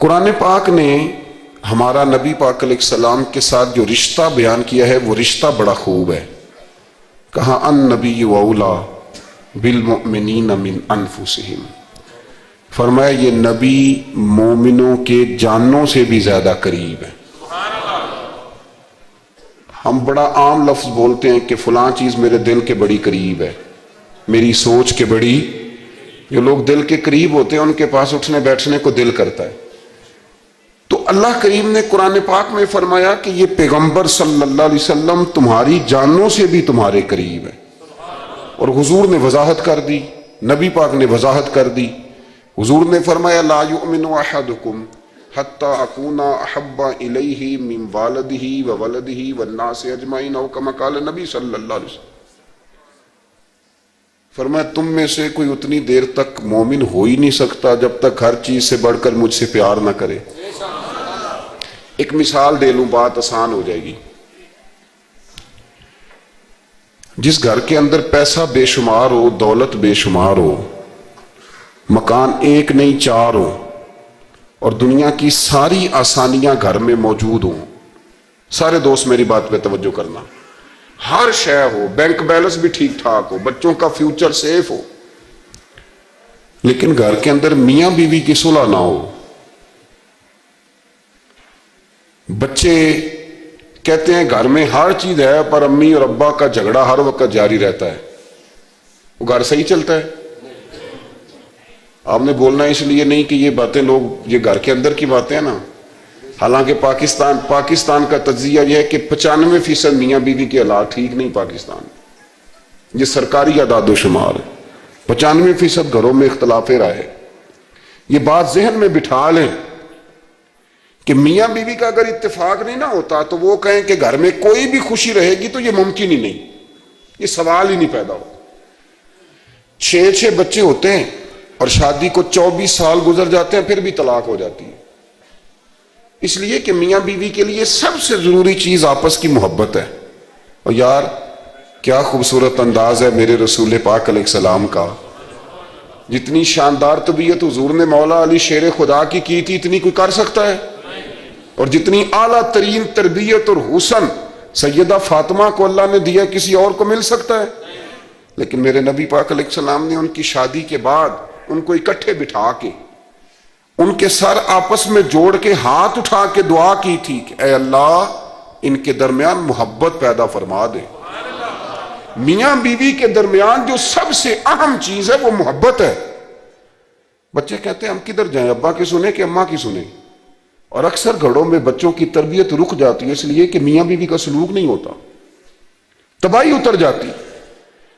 قرآن پاک نے ہمارا نبی پاک علیہ السلام کے ساتھ جو رشتہ بیان کیا ہے وہ رشتہ بڑا خوب ہے. کہا ان نبی اولا بالمؤمنین من انفسہم، فرمایا یہ نبی مومنوں کے جانوں سے بھی زیادہ قریب ہے. ہم بڑا عام لفظ بولتے ہیں کہ فلاں چیز میرے دل کے بڑی قریب ہے، میری سوچ کے بڑی. جو لوگ دل کے قریب ہوتے ہیں ان کے پاس اٹھنے بیٹھنے کو دل کرتا ہے. تو اللہ کریم نے قرآن پاک میں فرمایا کہ یہ پیغمبر صلی اللہ علیہ وسلم تمہاری جانوں سے بھی تمہارے قریب ہے. اور حضور نے وضاحت کر دی، نبی پاک نے وضاحت کر دی. حضور نے فرمایا لا یؤمن احدکم حتی اکون احب الیہ من والدہ وولدہ والناس اجمعین او کما قال نبی صلی اللہ علیہ وسلم. فرمایا تم میں سے کوئی اتنی دیر تک مومن ہو ہی نہیں سکتا جب تک ہر چیز سے بڑھ کر مجھ سے پیار نہ کرے. ایک مثال دے لوں، بات آسان ہو جائے گی. جس گھر کے اندر پیسہ بے شمار ہو، دولت بے شمار ہو، مکان ایک نہیں چار ہو، اور دنیا کی ساری آسانیاں گھر میں موجود ہوں، سارے دوست میری بات پہ توجہ کرنا، ہر شے ہو، بینک بیلنس بھی ٹھیک ٹھاک ہو، بچوں کا فیوچر سیف ہو، لیکن گھر کے اندر میاں بیوی کی صلح نہ ہو. بچے کہتے ہیں گھر میں ہر چیز ہے پر امی اور ابا کا جھگڑا ہر وقت جاری رہتا ہے. وہ گھر صحیح چلتا ہے؟ آپ نے بولنا اس لیے نہیں کہ یہ باتیں لوگ، یہ گھر کے اندر کی باتیں ہیں نا. حالانکہ پاکستان کا تجزیہ یہ ہے کہ 95% میاں بیوی کے حالات ٹھیک نہیں. پاکستان یہ سرکاری اعداد و شمار ہے. 95% گھروں میں اختلاف رائے. یہ بات ذہن میں بٹھا لیں کہ میاں بیوی کا اگر اتفاق نہیں نہ ہوتا تو وہ کہیں کہ گھر میں کوئی بھی خوشی رہے گی تو یہ ممکن ہی نہیں، یہ سوال ہی نہیں پیدا ہوتا. 6 بچے ہوتے ہیں اور شادی کو 24 سال گزر جاتے ہیں پھر بھی طلاق ہو جاتی ہے. اس لیے کہ میاں بیوی کے لیے سب سے ضروری چیز آپس کی محبت ہے. اور یار کیا خوبصورت انداز ہے میرے رسول پاک علیہ السلام کا. جتنی شاندار طبیعت حضور نے مولا علی شیر خدا کی تھی اتنی کوئی کر سکتا ہے؟ اور جتنی اعلیٰ ترین تربیت اور حسن سیدہ فاطمہ کو اللہ نے دیا کسی اور کو مل سکتا ہے؟ لیکن میرے نبی پاک علیہ السلام نے ان کی شادی کے بعد ان کو اکٹھے بٹھا کے ان کے سر آپس میں جوڑ کے ہاتھ اٹھا کے دعا کی تھی کہ اے اللہ ان کے درمیان محبت پیدا فرما دے. میاں بیوی کے درمیان جو سب سے اہم چیز ہے وہ محبت ہے. بچے کہتے ہیں ہم کدھر جائیں، ابا کی سنیں کہ اماں کی سنیں؟ اور اکثر گھروں میں بچوں کی تربیت رک جاتی ہے اس لیے کہ میاں بیوی کا سلوک نہیں ہوتا، تباہی اتر جاتی.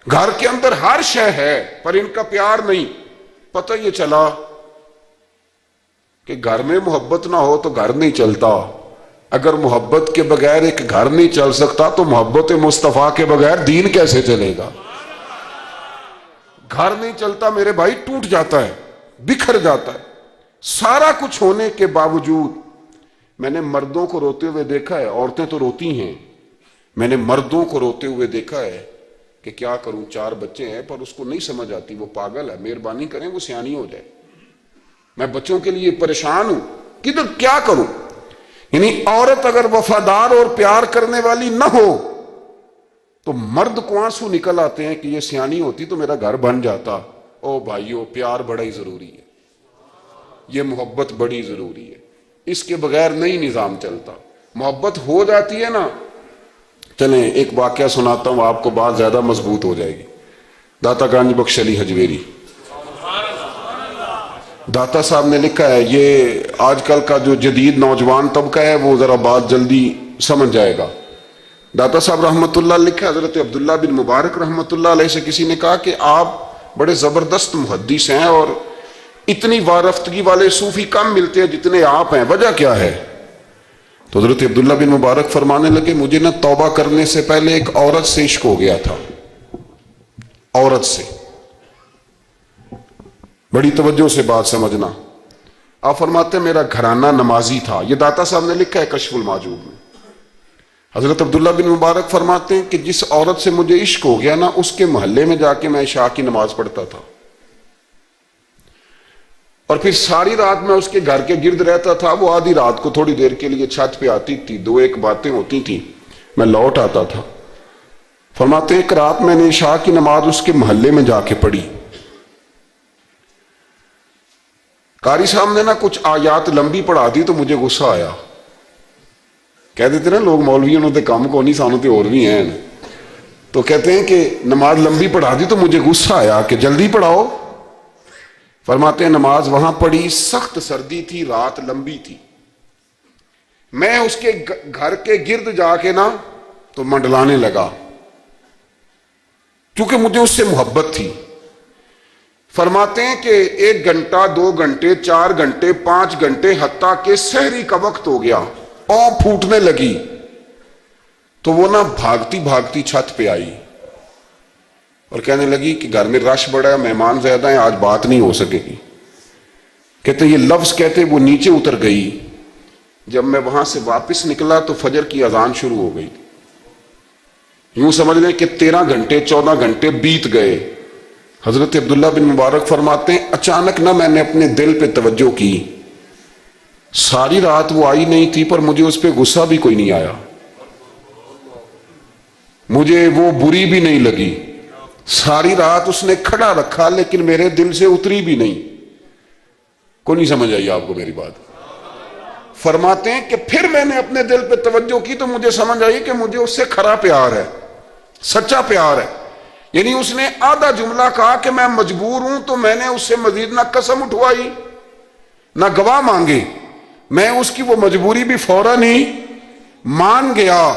گھر کے اندر ہر شے ہے پر ان کا پیار نہیں. پتہ یہ چلا کہ گھر میں محبت نہ ہو تو گھر نہیں چلتا. اگر محبت کے بغیر ایک گھر نہیں چل سکتا تو محبت مصطفیٰ کے بغیر دین کیسے چلے گا؟ گھر نہیں چلتا میرے بھائی، ٹوٹ جاتا ہے، بکھر جاتا ہے. سارا کچھ ہونے کے باوجود میں نے مردوں کو روتے ہوئے دیکھا ہے، عورتیں تو روتی ہیں، میں نے مردوں کو روتے ہوئے دیکھا ہے کہ کیا کروں 4 بچے ہیں پر اس کو نہیں سمجھ آتی، وہ پاگل ہے، مہربانی کریں وہ سیانی ہو جائے، میں بچوں کے لیے پریشان ہوں، کدھر کیا کروں. یعنی عورت اگر وفادار اور پیار کرنے والی نہ ہو تو مرد کو آنسو نکل آتے ہیں کہ یہ سیانی ہوتی تو میرا گھر بن جاتا. او بھائیو پیار بڑا ہی ضروری ہے، یہ محبت بڑی ضروری ہے، اس کے بغیر نہیں نظام چلتا. محبت ہو جاتی ہے نا. چلیں ایک واقعہ سناتا ہوں آپ کو، بات زیادہ مضبوط ہو جائے گی. داتا گانج بخش علی حجویری داتا صاحب نے لکھا ہے، یہ آج کل کا جو جدید نوجوان طبقہ ہے وہ ذرا بات جلدی سمجھ جائے گا. داتا صاحب رحمۃ اللہ لکھا، حضرت عبداللہ بن مبارک رحمۃ اللہ علیہ سے کسی نے کہا کہ آپ بڑے زبردست محدث ہیں اور اتنی وارفتگی والے صوفی کم ملتے ہیں جتنے آپ ہیں، وجہ کیا ہے؟ تو حضرت عبداللہ بن مبارک فرمانے لگے مجھے نہ توبہ کرنے سے پہلے ایک عورت سے عشق ہو گیا تھا، عورت سے. بڑی توجہ سے بات سمجھنا. آپ فرماتے ہیں میرا گھرانہ نمازی تھا. یہ داتا صاحب نے لکھا ہے کشف المعجوب میں. حضرت عبداللہ بن مبارک فرماتے ہیں کہ جس عورت سے مجھے عشق ہو گیا نا اس کے محلے میں جا کے میں عشاء کی نماز پڑھتا تھا اور پھر ساری رات میں اس کے گھر کے گرد رہتا تھا. وہ آدھی رات کو تھوڑی دیر کے لیے چھت پہ آتی تھی, دو ایک باتیں ہوتی تھیں, میں لوٹ آتا تھا. فرماتے ایک رات میں نے عشاء کی نماز اس کے محلے میں جا کے پڑھی. قاری صاحب نے نا کچھ آیات لمبی پڑھا دی تو مجھے غصہ آیا. کہہ دیتے نا لوگ مولویوں نے کام کو نہیں, سانو تے اور بھی ہیں. تو کہتے ہیں کہ نماز لمبی پڑھا دی تو مجھے غصہ آیا کہ جلدی پڑھاؤ. فرماتے ہیں نماز وہاں پڑھی, سخت سردی تھی, رات لمبی تھی. میں اس کے گھر کے گرد جا کے نا تو منڈلانے لگا کیونکہ مجھے اس سے محبت تھی. فرماتے ہیں کہ 1 گھنٹہ 2 گھنٹے 4 گھنٹے 5 گھنٹے حتیٰ کہ سحری کا وقت ہو گیا, اور پھوٹنے لگی. تو وہ نا بھاگتی بھاگتی چھت پہ آئی اور کہنے لگی کہ گھر میں رش بڑا ہے, مہمان زیادہ ہیں, آج بات نہیں ہو سکے گی. کہتے یہ لفظ کہتے وہ نیچے اتر گئی. جب میں وہاں سے واپس نکلا تو فجر کی اذان شروع ہو گئی. یوں سمجھ لیں کہ 13 گھنٹے 14 گھنٹے بیت گئے. حضرت عبداللہ بن مبارک فرماتے ہیں اچانک نہ میں نے اپنے دل پہ توجہ کی. ساری رات وہ آئی نہیں تھی پر مجھے اس پہ غصہ بھی کوئی نہیں آیا, مجھے وہ بری بھی نہیں لگی. ساری رات اس نے کھڑا رکھا لیکن میرے دل سے اتری بھی نہیں. کوئی نہیں سمجھ آئی آپ کو میری بات. فرماتے ہیں کہ پھر میں نے اپنے دل پہ توجہ کی تو مجھے سمجھ آئی کہ مجھے اس سے کھرا پیار ہے, سچا پیار ہے. یعنی اس نے آدھا جملہ کہا کہ میں مجبور ہوں, تو میں نے اس سے مزید نہ قسم اٹھوائی نہ گواہ مانگے. میں اس کی وہ مجبوری بھی فوراً ہی مان گیا.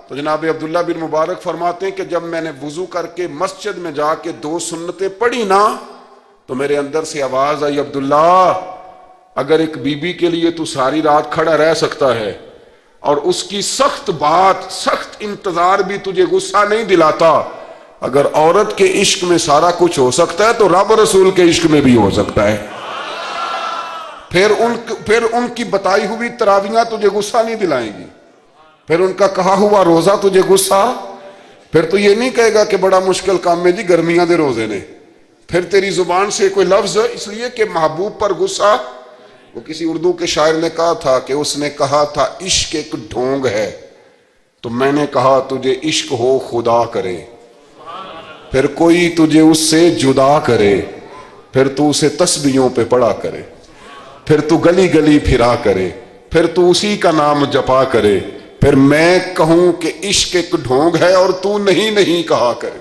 تو جناب عبداللہ بن مبارک فرماتے ہیں کہ جب میں نے وضو کر کے مسجد میں جا کے 2 سنتیں پڑھی نا تو میرے اندر سے آواز آئی, عبداللہ اگر ایک بی بی کے لیے تو ساری رات کھڑا رہ سکتا ہے اور اس کی سخت بات سخت انتظار بھی تجھے غصہ نہیں دلاتا, اگر عورت کے عشق میں سارا کچھ ہو سکتا ہے تو رب رسول کے عشق میں بھی ہو سکتا ہے. پھر ان کی بتائی ہوئی تراویحاں تجھے غصہ نہیں دلائیں گی, پھر ان کا کہا ہوا روزہ تجھے غصہ, پھر تو یہ نہیں کہے گا کہ بڑا مشکل کام ہے جی گرمیاں دے روزے نے. پھر تیری زبان سے کوئی لفظ, اس لیے کہ محبوب پر غصہ. وہ کسی اردو کے شاعر نے کہا تھا کہ اس نے کہا تھا عشق ایک ڈھونگ ہے, تو میں نے کہا تجھے عشق ہو خدا کرے, پھر کوئی تجھے اس سے جدا کرے, پھر تو اسے تسبیحوں پہ پڑھا کرے, پھر تو گلی گلی پھرا کرے, پھر تو اسی کا نام جپا کرے, پھر میں کہوں کہ عشق ایک ڈھونگ ہے اور تو نہیں کہا کرے.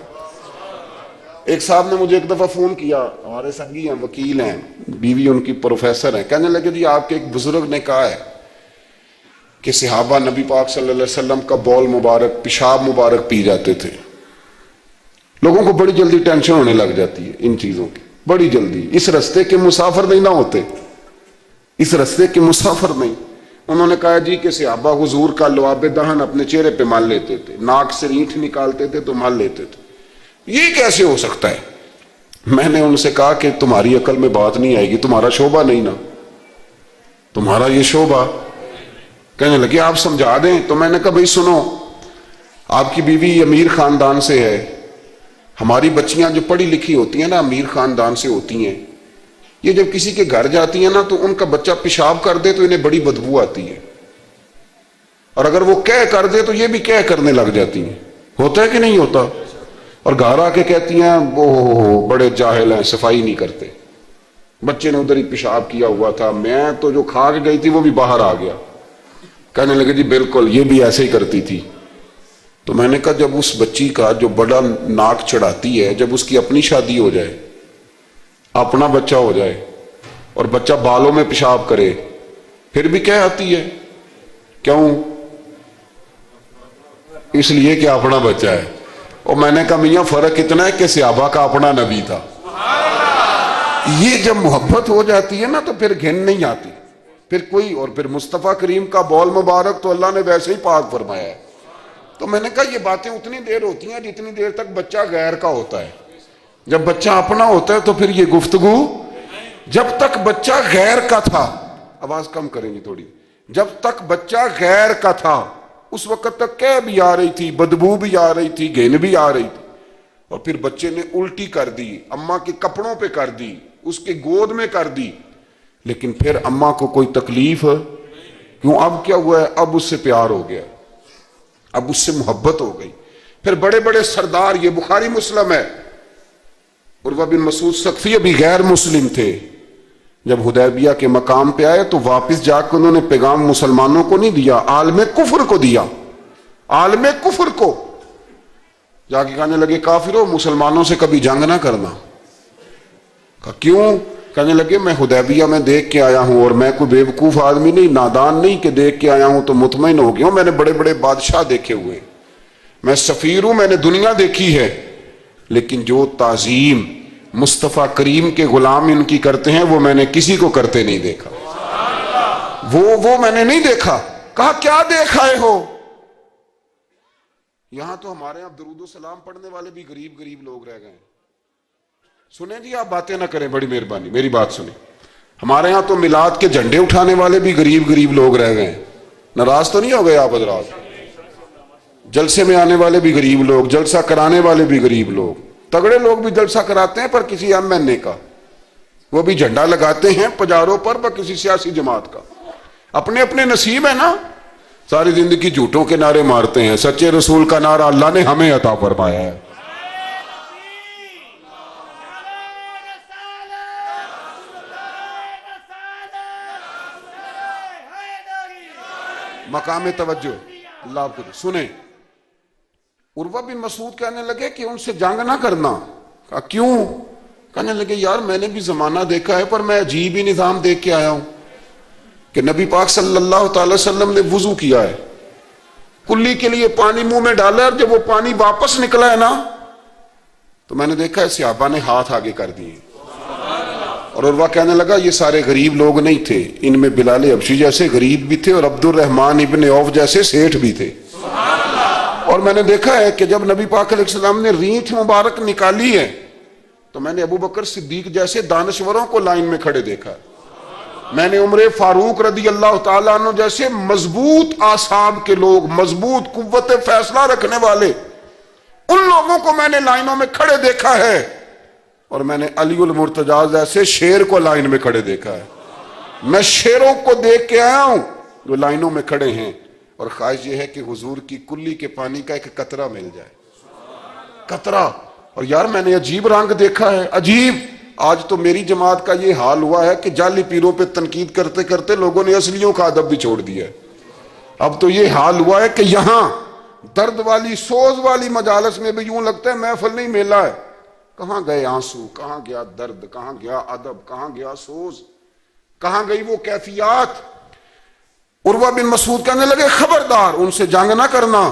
ایک صاحب نے مجھے ایک دفعہ فون کیا, ہمارے سنگی ہیں, وکیل ہیں, بیوی ان کی پروفیسر ہیں. کہنے لگے جی آپ کے ایک بزرگ نے کہا ہے کہ صحابہ نبی پاک صلی اللہ علیہ وسلم کا بول مبارک پیشاب مبارک پی جاتے تھے. لوگوں کو بڑی جلدی ٹینشن ہونے لگ جاتی ہے ان چیزوں کی, بڑی جلدی. اس رستے کے مسافر نہیں نہ ہوتے, اس رستے کے مسافر نہیں. انہوں نے کہا جی کہ صحابہ حضور کا لعاب دہن اپنے چہرے پہ مال لیتے تھے, ناک سے رینٹ نکالتے تھے تو مال لیتے تھے. یہ کیسے ہو سکتا ہے؟ میں نے ان سے کہا کہ تمہاری عقل میں بات نہیں آئے گی, تمہارا شعبہ نہیں نا, تمہارا یہ شعبہ. کہنے لگے آپ سمجھا دیں. تو میں نے کہا بھائی سنو, آپ کی بیوی امیر خاندان سے ہے, ہماری بچیاں جو پڑھی لکھی ہوتی ہیں نا امیر خاندان سے ہوتی ہیں, یہ جب کسی کے گھر جاتی ہیں نا تو ان کا بچہ پیشاب کر دے تو انہیں بڑی بدبو آتی ہے, اور اگر وہ کہہ کر دے تو یہ بھی کہہ کرنے لگ جاتی ہیں. ہوتا ہے کہ نہیں ہوتا؟ اور گھر آ کے کہتی ہیں وہ بڑے جاہل ہیں, صفائی نہیں کرتے, بچے نے ادھر ہی پیشاب کیا ہوا تھا, میں تو جو کھا کے گئی تھی وہ بھی باہر آ گیا. کہنے لگے جی بالکل یہ بھی ایسے ہی کرتی تھی. تو میں نے کہا جب اس بچی کا جو بڑا ناک چڑھاتی ہے, جب اس کی اپنی شادی ہو جائے, اپنا بچہ ہو جائے اور بچہ بالوں میں پیشاب کرے, پھر بھی کیا آتی ہے؟ کیوں؟ اس لیے کہ اپنا بچہ ہے. اور میں نے کہا میاں فرق اتنا ہے کہ صحابہ کا اپنا نبی تھا. یہ جب محبت ہو جاتی ہے نا تو پھر گھن نہیں آتی پھر کوئی. اور پھر مصطفیٰ کریم کا بول مبارک تو اللہ نے ویسے ہی پاک فرمایا ہے. تو میں نے کہا یہ باتیں اتنی دیر ہوتی ہیں جتنی دیر تک بچہ غیر کا ہوتا ہے. جب بچہ اپنا ہوتا ہے تو پھر یہ گفتگو. جب تک بچہ غیر کا تھا, آواز کم کریں گی تھوڑی, جب تک بچہ غیر کا تھا اس وقت تک کہہ بھی آ رہی تھی, بدبو بھی آ رہی تھی, گھن بھی آ رہی تھی. اور پھر بچے نے الٹی کر دی, اماں کے کپڑوں پہ کر دی, اس کے گود میں کر دی, لیکن پھر اماں کو کوئی تکلیف کیوں؟ اب کیا ہوا ہے؟ اب اس سے پیار ہو گیا، اب اس سے محبت ہو گئی۔ پھر بڑے بڑے سردار، یہ بخاری مسلم ہے، عروہ بن مسعود ثقفی ابھی غیر مسلم تھے، جب حدیبیہ کے مقام پہ آئے تو واپس جا کے انہوں نے پیغام مسلمانوں کو نہیں دیا، عالم کفر کو دیا، عالم کفر کو جا کے کہنے لگے کافرو، مسلمانوں سے کبھی جنگ نہ کرنا۔ کہا کیوں؟ کہنے لگے میں حدیبیہ میں دیکھ کے آیا ہوں، اور میں کوئی بے وقوف آدمی نہیں، نادان نہیں کہ دیکھ کے آیا ہوں تو مطمئن ہو گیا ہوں، میں نے بڑے بڑے بادشاہ دیکھے ہوئے، میں سفیر ہوں، میں نے دنیا دیکھی ہے، لیکن جو تعظیم مصطفیٰ کریم کے غلام ان کی کرتے ہیں وہ میں نے کسی کو کرتے نہیں دیکھا، وہ میں نے نہیں دیکھا۔ کہا کیا دیکھ آئے ہو؟ یہاں تو ہمارے یہاں درود و سلام پڑھنے والے بھی غریب غریب لوگ رہ گئے ہیں۔ سنیں جی، آپ باتیں نہ کریں، بڑی مہربانی میری بات سنیں۔ ہمارے ہاں تو میلاد کے جھنڈے اٹھانے والے بھی غریب غریب لوگ رہ گئے ہیں۔ ناراض تو نہیں ہو گئے آپ حضرات؟ جلسے میں آنے والے بھی غریب لوگ، جلسہ کرانے والے بھی غریب لوگ، تگڑے لوگ بھی جلسہ کراتے ہیں پر کسی MNA کا، وہ بھی جھنڈا لگاتے ہیں پجاروں پر کسی سیاسی جماعت کا، اپنے اپنے نصیب ہے نا۔ ساری زندگی جھوٹوں کے نعرے مارتے ہیں، سچے رسول کا نعرہ اللہ نے ہمیں عطا فرمایا ہے۔ مقام توجہ اللہ آپ کو سنیں۔ عروہ بن مسعود کہنے لگے کہ ان سے جنگ نہ کرنا۔ کہا کیوں؟ کہنے لگے یار میں نے بھی زمانہ دیکھا ہے پر میں عجیب ہی نظام دیکھ کے آیا ہوں کہ نبی پاک صلی اللہ تعالی وسلم نے وضو کیا ہے، کلی کے لیے پانی منہ میں ڈالا ہے، اور جب وہ پانی واپس نکلا ہے نا تو میں نے دیکھا ہے صحابہ نے ہاتھ آگے کر دیے۔ اور عروہ کہنے لگا یہ سارے غریب لوگ نہیں تھے، ان میں بلال حبشی جیسے غریب بھی تھے اور عبد الرحمن ابن عوف جیسے سیٹھ بھی تھے۔ اور میں نے دیکھا ہے کہ جب نبی پاک علیہ السلام نے ریٹھ مبارک نکالی ہے تو میں نے ابو بکر صدیق جیسے دانشوروں کو لائن میں کھڑے دیکھا ہے، میں نے عمر فاروق رضی اللہ تعالیٰ عنہ جیسے مضبوط اعصاب کے لوگ، مضبوط قوت فیصلہ رکھنے والے، ان لوگوں کو میں نے لائنوں میں کھڑے دیکھا ہے، اور میں نے علی المرتضیٰ جیسے شیر کو لائن میں کھڑے دیکھا ہے۔ میں شیروں کو دیکھ کے آیا ہوں جو لائنوں میں کھڑے ہیں، اور خواہش یہ ہے کہ حضور کی کلی کے پانی کا ایک قطرہ مل جائے، قطرہ۔ اور یار میں نے عجیب رنگ دیکھا ہے، عجیب۔ آج تو میری جماعت کا یہ حال ہوا ہے کہ جعلی پیروں پہ تنقید کرتے کرتے لوگوں نے اصلیوں کا ادب بھی چھوڑ دیا ہے۔ اب تو یہ حال ہوا ہے کہ یہاں درد والی سوز والی مجالس میں بھی یوں لگتا ہے محفل نہیں میلہ ہے۔ کہاں گئے آنسو، کہاں گیا درد، کہاں گیا ادب، کہاں گیا سوز، کہاں گئی وہ کیفیات؟ عروہ بن مسعود کہنے لگے خبردار ان سے جنگ نہ کرنا،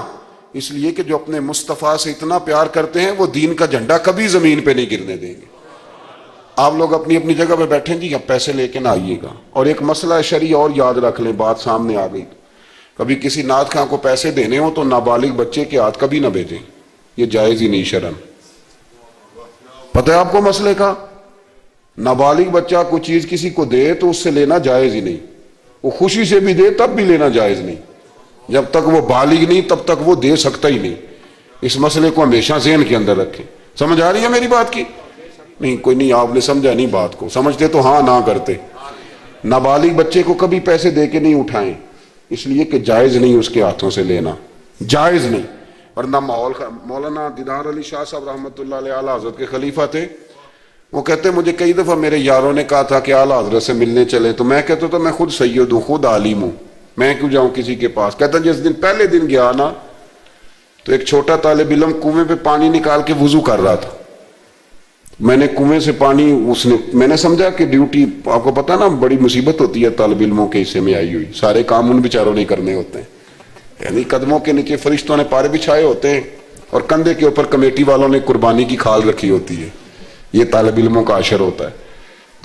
اس لیے کہ جو اپنے مصطفیٰ سے اتنا پیار کرتے ہیں وہ دین کا جھنڈا کبھی زمین پہ نہیں گرنے دیں گے۔ آپ لوگ اپنی اپنی جگہ پہ بیٹھیں جی، اب پیسے لے کے نہ آئیے گا۔ اور ایک مسئلہ شرعی اور یاد رکھ لیں، بات سامنے آ گئی، کبھی کسی نعت خواں کو پیسے دینے ہو تو نابالغ بچے کے ہاتھ کبھی نہ بھیجیں، یہ جائز ہی نہیں شرعن۔ پتہ ہے آپ کو مسئلے کا؟ نابالغ بچہ کوئی چیز کسی کو دے تو اس سے لینا جائز ہی نہیں، وہ خوشی سے بھی دے تب بھی لینا جائز نہیں، جب تک وہ بالغ نہیں تب تک وہ دے سکتا ہی نہیں۔ اس مسئلے کو ہمیشہ ذہن کے اندر رکھیں۔ سمجھ آ رہی ہے میری بات کی؟ نہیں کوئی نہیں، آپ نے سمجھا نہیں بات کو، سمجھتے تو ہاں نہ کرتے۔ نابالغ بچے کو کبھی پیسے دے کے نہیں اٹھائیں، اس لیے کہ جائز نہیں اس کے ہاتھوں سے لینا، جائز نہیں۔ ورنہ مولانا دیدار علی شاہ صاحب رحمۃ اللہ علیہ اعلیٰ حضرت کے خلیفہ تھے، وہ کہتے مجھے کئی دفعہ میرے یاروں نے کہا تھا کہ اعلیٰ حضرت سے ملنے چلے، تو میں کہتا تھا میں خود سید ہوں، خود عالم ہوں، میں کیوں جاؤں کسی کے پاس۔ کہتا جس دن پہلے دن گیا نا تو ایک چھوٹا طالب علم کنویں پہ پانی نکال کے وضو کر رہا تھا، میں نے کنویں سے پانی میں نے سمجھا کہ ڈیوٹی، آپ کو پتا نا بڑی مصیبت ہوتی ہے طالب علموں کے حصے میں آئی ہوئی، سارے کام ان بیچاروں نہیں کرنے ہوتے ہیں، یعنی قدموں کے نیچے فرشتوں نے پارے بچھائے ہوتے ہیں اور کندھے کے اوپر کمیٹی والوں نے قربانی کی کھال رکھی ہوتی ہے، یہ طالب علموں کا عشر ہوتا ہے۔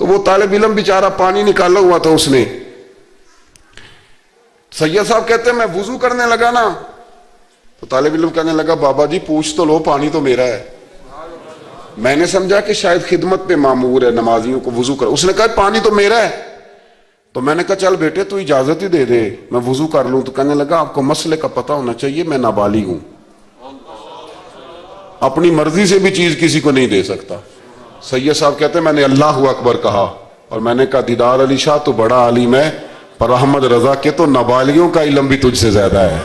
تو وہ طالب علم بیچارہ پانی نکالا ہوا تھا، اس نے، سید صاحب کہتے ہیں میں وضو کرنے لگا نا تو طالب علم کہنے لگا بابا جی پوچھ تو لو، پانی تو میرا ہے۔ میں نے سمجھا کہ شاید خدمت پہ مامور ہے، نمازیوں کو وضو کر، اس نے کہا پانی تو میرا ہے۔ تو میں نے کہا چل بیٹے تو اجازت ہی دے دے میں وضو کر لوں۔ تو کہنے لگا آپ کو مسئلے کا پتہ ہونا چاہیے، میں نابالغ ہوں، اپنی مرضی سے بھی چیز کسی کو نہیں دے سکتا۔ سید صاحب کہتے ہیں میں نے اللہ اکبر کہا اور میں نے کہا دیدار علی شاہ تو بڑا عالم ہے، پر احمد رضا کے تو نابالغوں کا علم بھی تجھ سے زیادہ ہے۔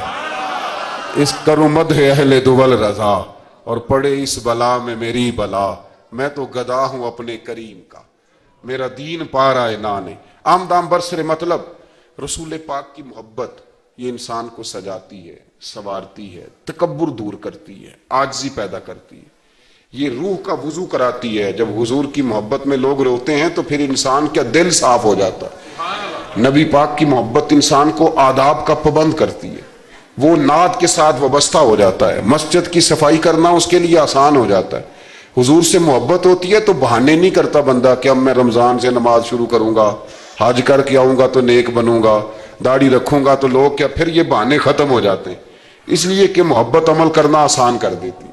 اس کرو مدح اہل دول رضا، اور پڑے اس بلا میں میری بلا، میں تو گدا ہوں اپنے کریم کا، میرا دین پا رہا ہے نانے۔ عام دام برسر مطلب رسول پاک کی محبت یہ انسان کو سجاتی ہے، سنوارتی ہے، تکبر دور کرتی ہے، عاجزی پیدا کرتی ہے، یہ روح کا وضو کراتی ہے۔ جب حضور کی محبت میں لوگ روتے ہیں تو پھر انسان کا دل صاف ہو جاتا ہے۔ نبی پاک کی محبت انسان کو آداب کا پابند کرتی ہے، وہ نعت کے ساتھ وابستہ ہو جاتا ہے، مسجد کی صفائی کرنا اس کے لیے آسان ہو جاتا ہے۔ حضور سے محبت ہوتی ہے تو بہانے نہیں کرتا بندہ کہ اب میں رمضان سے نماز شروع کروں گا، حج کر کے آؤں گا تو نیک بنوں گا، داڑھی رکھوں گا تو لوگ کیا، پھر یہ بہانے ختم ہو جاتے ہیں۔ اس لیے کہ محبت عمل کرنا آسان کر دیتی،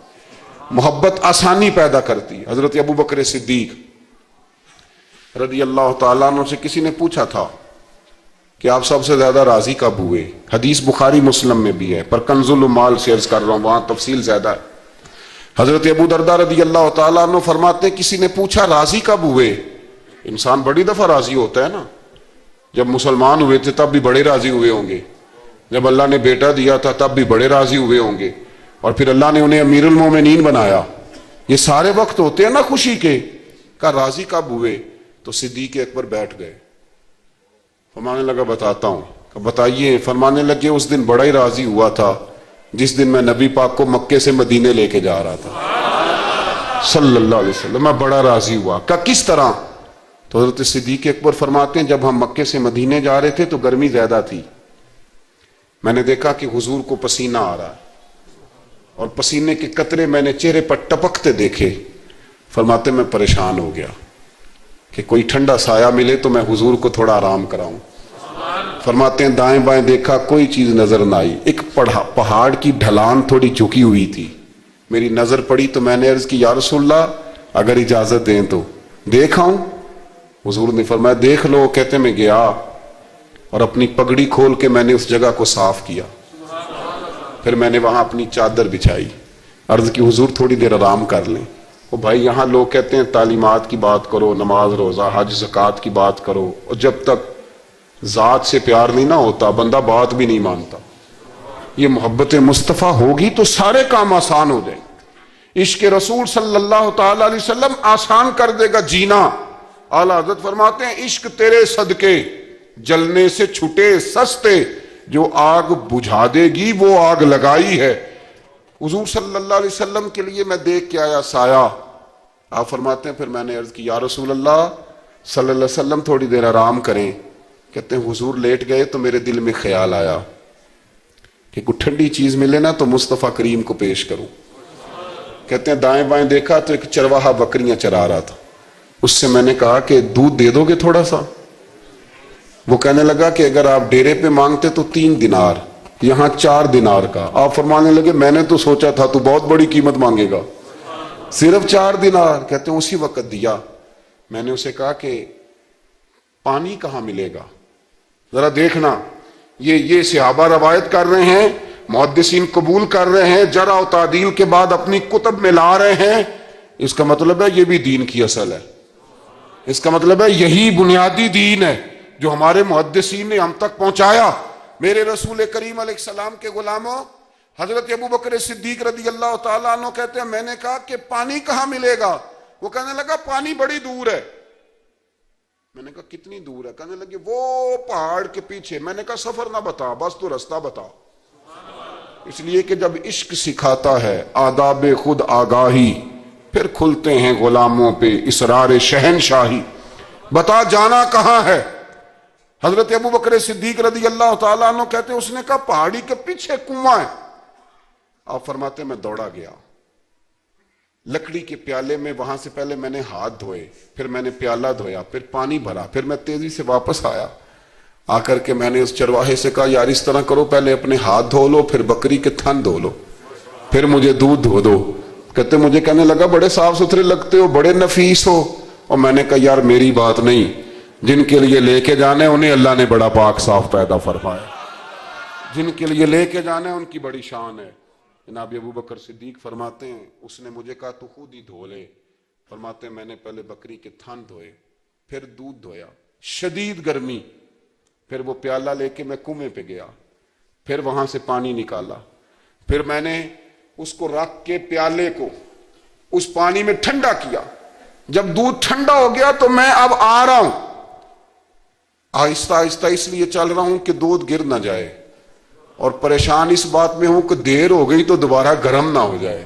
محبت آسانی پیدا کرتی۔ حضرت ابو بکر صدیق رضی اللہ تعالیٰ عنہ سے کسی نے پوچھا تھا کہ آپ سب سے زیادہ راضی کب ہوئے؟ حدیث بخاری مسلم میں بھی ہے، پر کنز المال سے عرض کر رہا ہوں، وہاں تفصیل زیادہ ہے۔ حضرت ابو درداء رضی اللہ تعالیٰ عنہ فرماتے ہیں کسی نے پوچھا راضی کب ہوئے؟ انسان بڑی دفعہ راضی ہوتا ہے نا، جب مسلمان ہوئے تھے تب بھی بڑے راضی ہوئے ہوں گے، جب اللہ نے بیٹا دیا تھا تب بھی بڑے راضی ہوئے ہوں گے، اور پھر اللہ نے انہیں امیر المومنین بنایا، یہ سارے وقت ہوتے ہیں نا خوشی کے۔ کہا راضی کب ہوئے؟ تو صدیق اکبر بیٹھ گئے، فرمانے لگا بتاتا ہوں۔ کہ بتائیے۔ فرمانے لگے اس دن بڑا ہی راضی ہوا تھا جس دن میں نبی پاک کو مکے سے مدینے لے کے جا رہا تھا صلی اللہ علیہ وسلم، میں بڑا راضی ہوا۔ کہا کس طرح؟ تو حضرت صدیق اکبر فرماتے ہیں جب ہم مکے سے مدینے جا رہے تھے تو گرمی زیادہ تھی، میں نے دیکھا کہ حضور کو پسینہ آ رہا ہے اور پسینے کے قطرے میں نے چہرے پر ٹپکتے دیکھے۔ فرماتے میں پریشان ہو گیا کہ کوئی ٹھنڈا سایہ ملے تو میں حضور کو تھوڑا آرام کراؤں۔ فرماتے ہیں دائیں بائیں دیکھا کوئی چیز نظر نہ آئی، ایک پہاڑ کی ڈھلان تھوڑی جھکی ہوئی تھی، میری نظر پڑی تو میں نے عرض کی یا رسول اللہ اگر اجازت دیں تو دیکھ آؤں؟ حضور نے فرمایا دیکھ لو۔ کہتے میں گیا اور اپنی پگڑی کھول کے میں نے اس جگہ کو صاف کیا، پھر میں نے وہاں اپنی چادر بچھائی، عرض کی حضور تھوڑی دیر آرام کر لیں۔ وہ بھائی یہاں لوگ کہتے ہیں تعلیمات کی بات کرو، نماز روزہ حج زکوٰۃ کی بات کرو، اور جب تک ذات سے پیار نہیں نہ ہوتا بندہ بات بھی نہیں مانتا۔ یہ محبت مصطفیٰ ہوگی تو سارے کام آسان ہو جائیں گے۔ عشق رسول صلی اللہ تعالی علیہ وسلم آسان کر دے گا جینا۔ اعلیٰ حضرت فرماتے ہیں عشق تیرے صدقے جلنے سے چھٹے سستے، جو آگ بجھا دے گی وہ آگ لگائی ہے۔ حضور صلی اللہ علیہ وسلم کے لیے میں دیکھ کے آیا سایہ۔ آپ فرماتے ہیں پھر میں نے عرض کی یا رسول اللہ صلی اللہ علیہ وسلم تھوڑی دیر آرام کریں۔ کہتے ہیں حضور لیٹ گئے تو میرے دل میں خیال آیا کہ کوئی ٹھنڈی چیز ملے نا تو مصطفیٰ کریم کو پیش کروں۔ کہتے ہیں دائیں بائیں دیکھا تو ایک چرواہا بکریاں چرا رہا تھا، اس سے میں نے کہا کہ دودھ دے دو گے تھوڑا سا؟ وہ کہنے لگا کہ اگر آپ ڈیرے پہ مانگتے تو 3 دینار، یہاں 4 دینار کا۔ آپ فرمانے لگے میں نے تو سوچا تھا تو بہت بڑی قیمت مانگے گا، صرف 4 دینار۔ کہتے ہیں اسی وقت دیا۔ میں نے اسے کہا کہ پانی کہاں ملے گا؟ ذرا دیکھنا، یہ صحابہ روایت کر رہے ہیں، محدثین قبول کر رہے ہیں، جرح و تعدیل کے بعد اپنی کتب میں لا رہے ہیں، اس کا مطلب ہے یہ بھی دین کی اصل ہے، اس کا مطلب ہے یہی بنیادی دین ہے جو ہمارے محدثین نے ہم تک پہنچایا۔ میرے رسول کریم علیہ السلام کے غلاموں، حضرت ابو بکر صدیق رضی اللہ تعالیٰ عنہ کہتے ہیں میں نے کہا کہ پانی کہاں ملے گا؟ وہ کہنے لگا پانی بڑی دور ہے۔ میں نے کہا کتنی دور ہے؟ کہنے لگے وہ پہاڑ کے پیچھے۔ میں نے کہا سفر نہ بتا، بس تو رستہ بتا۔ اس لیے کہ جب عشق سکھاتا ہے آداب خود آگاہی، پھر کھلتے ہیں غلاموں پہ اسرار شہنشاہی۔ بتا جانا کہاں ہے؟ حضرت ابو بکر صدیق رضی اللہ تعالیٰ عنہ کہتے ہیں اس نے کہا پہاڑی کے پیچھے کنواں ہے۔ آپ فرماتے میں دوڑا گیا، لکڑی کے پیالے میں وہاں سے پہلے میں نے ہاتھ دھوئے، پھر میں نے پیالہ دھویا، پھر پانی بھرا، پھر میں تیزی سے واپس آیا۔ آ کر کے میں نے اس چرواہے سے کہا یار اس طرح کرو، پہلے اپنے ہاتھ دھو لو، پھر بکری کے تھن دھو لو، پھر مجھے دودھ دھو دو۔ کہتے مجھے کہنے لگا بڑے صاف ستھرے لگتے ہو، بڑے نفیس ہو۔ اور میں نے کہا یار میری بات نہیں، جن کے لیے لے کے جانے انہیں اللہ نے بڑا پاک صاف پیدا فرمایا، جن کے لیے لے کے جانے ان کی بڑی شان ہے۔ جناب ابو بکر صدیق فرماتے ہیں اس نے مجھے کہا تو خود ہی دھو لے۔ فرماتے ہیں میں نے پہلے بکری کے تھن دھوئے، پھر دودھ دھویا، شدید گرمی، پھر وہ پیالہ لے کے میں کنویں پہ گیا، پھر وہاں سے پانی نکالا، پھر میں نے اس کو رکھ کے پیالے کو اس پانی میں ٹھنڈا کیا، جب دودھ ٹھنڈا ہو گیا تو میں اب آ رہا ہوں، آہستہ آہستہ اس لیے چل رہا ہوں کہ دودھ گر نہ جائے، اور پریشان اس بات میں ہوں کہ دیر ہو گئی تو دوبارہ گرم نہ ہو جائے۔